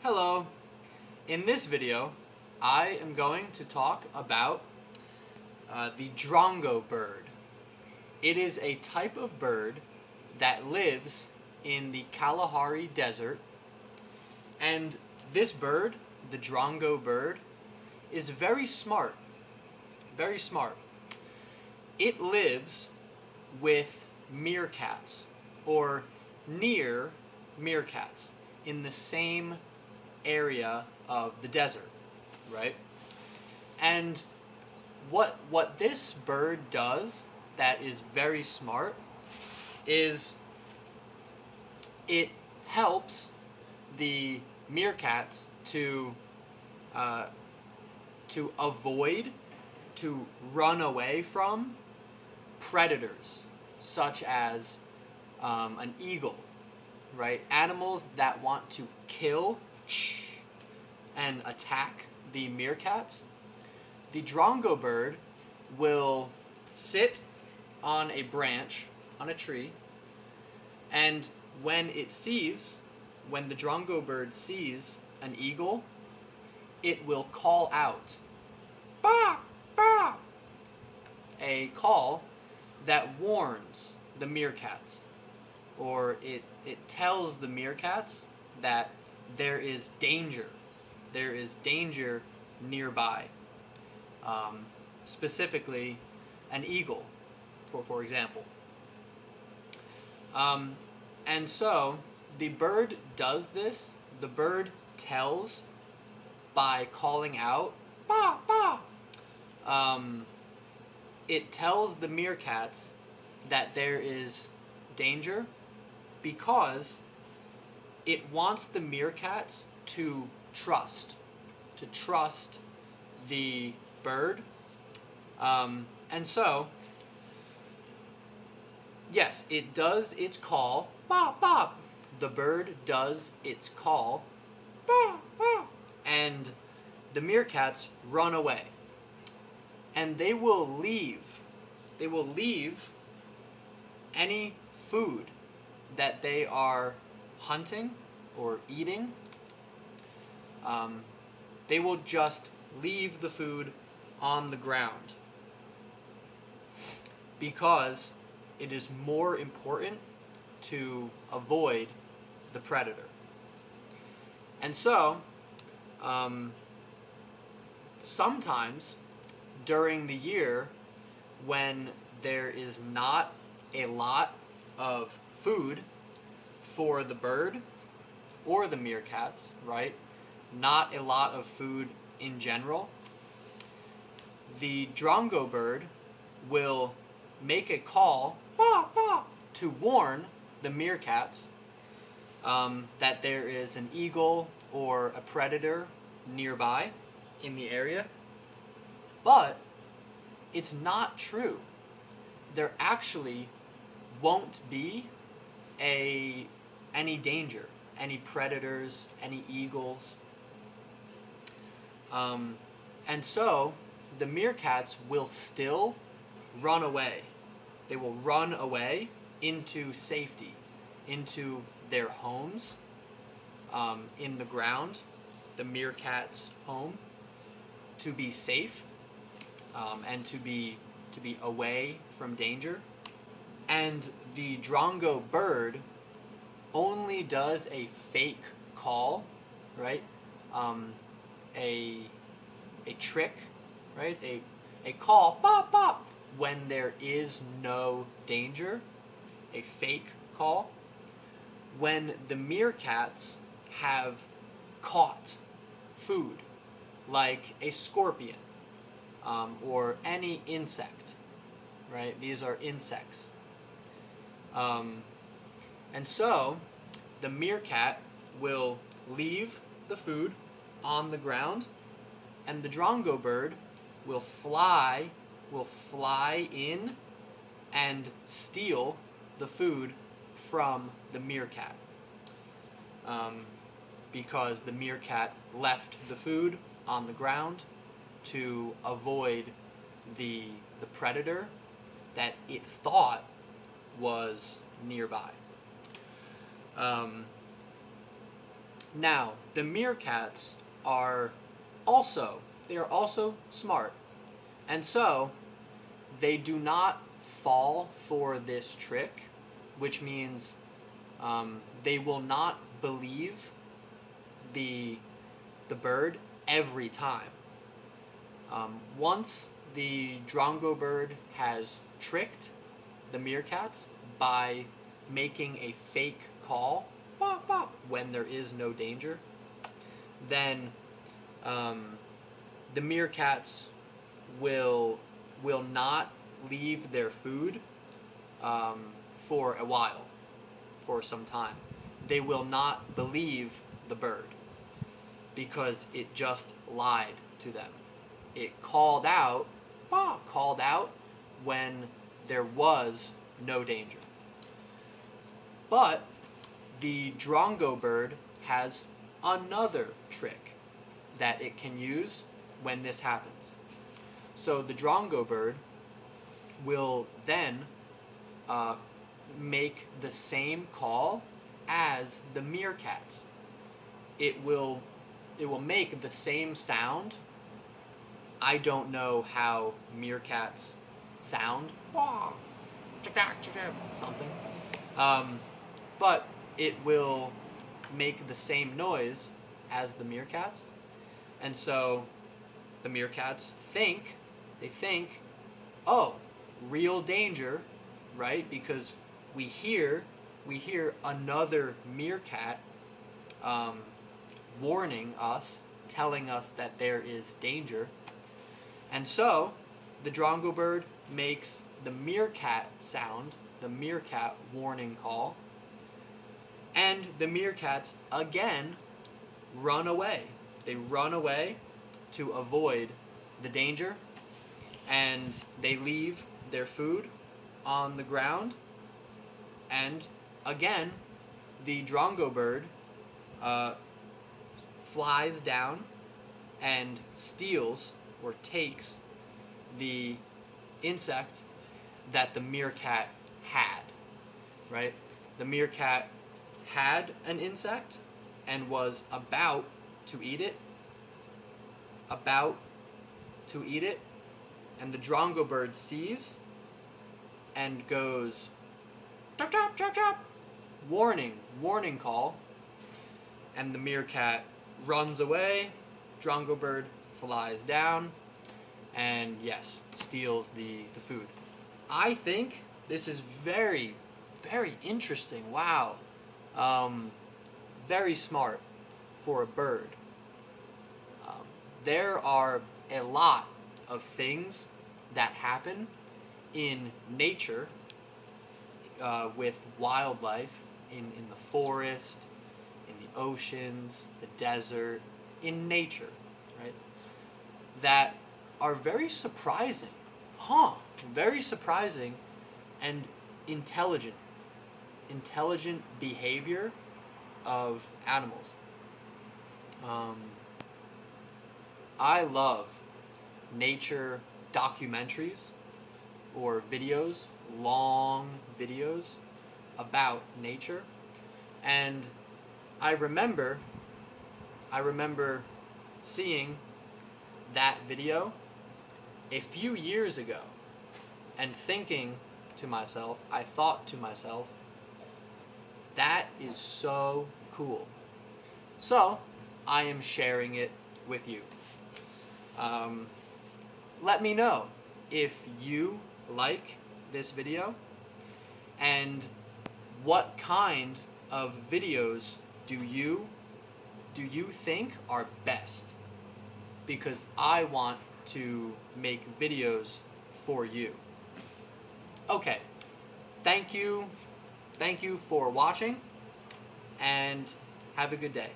Hello. In this video, I am going to talk about the drongo bird. It is a type of bird that lives in the Kalahari Desert, and this bird, the drongo bird, is very smart. Very smart. It lives with meerkats, or near meerkats, in the same area of the desert, right? And what this bird does that is very smart is it helps the meerkats to avoid, to run away from predators such as an eagle, right? Animals that want to kill and attack the meerkats. The drongo bird will sit on a branch, on a tree, and when the drongo bird sees an eagle, it will call out, "Bah! Bah!" a call that warns the meerkats, or it tells the meerkats that there is danger nearby, specifically an eagle, for example. And so the bird does this. The bird tells by calling out, "Bah! Bah!" It tells the meerkats that there is danger because it wants the meerkats to trust the bird. And so, yes, it does its call, "Bah! Bah!" The bird does its call, "Bah! Bah!" and the meerkats run away. And they will leave any food that they are hunting or eating. They will just leave the food on the ground because it is more important to avoid the predator. And so, sometimes during the year when there is not a lot of food for the bird or the meerkats, right? Not a lot of food in general, the drongo bird will make a call, "Bah! Bah!" to warn the meerkats that there is an eagle or a predator nearby in the area. But it's not true. There actually won't be any danger, any predators, any eagles. And so the meerkats will still run away. They will run away into safety, into their homes, in the ground, the meerkat's home, to be safe, and to be away from danger. And the drongo bird only does a fake call, right? A trick, right? A call, "Bop! Bop!" when there is no danger, a fake call. When the meerkats have caught food, like a scorpion, or any insect, right? These are insects. And so the meerkat will leave the food on the ground, and the drongo bird will fly in and steal the food from the meerkat, because the meerkat left the food on the ground to avoid the predator that it thought was nearby. Now, the meerkats are also smart. And so, they do not fall for this trick, which means they will not believe the bird every time. Once the drongo bird has tricked the meerkats by making a fake call bop, bop, when there is no danger, then the meerkats will not leave their food for a while, for some time. They will not believe the bird because it just lied to them. It called out when there was no danger. But the drongo bird has another trick that it can use when this happens. So the drongo bird will then make the same call as the meerkats. It will make the same sound. I don't know how meerkats sound, something, but it will make the same noise as the meerkats, and so the meerkats think, oh, real danger, right? Because we hear another meerkat warning us, telling us that there is danger. And so the drongo bird makes the meerkat sound, the meerkat warning call, and the meerkats again run away. They run away to avoid the danger, and they leave their food on the ground, and again the drongo bird flies down and steals or takes the insect that the meerkat had, right? The meerkat had an insect and was about to eat it, and the drongo bird sees and goes, chop, chop, chop, chop, warning call, and the meerkat runs away, drongo bird flies down, and yes, steals the food. I think this is very, very interesting. Wow. Very smart for a bird. There are a lot of things that happen in nature with wildlife, in the forest, in the oceans, the desert, in nature, right? That are very surprising. Very surprising and intelligent behavior of animals. I love nature documentaries or videos, long videos about nature, and I remember seeing that video a few years ago and I thought to myself, that is so cool. So I am sharing it with you. Let me know if you like this video and what kind of videos do you think are best, because I want to make videos for you. Okay, thank you for watching, and have a good day.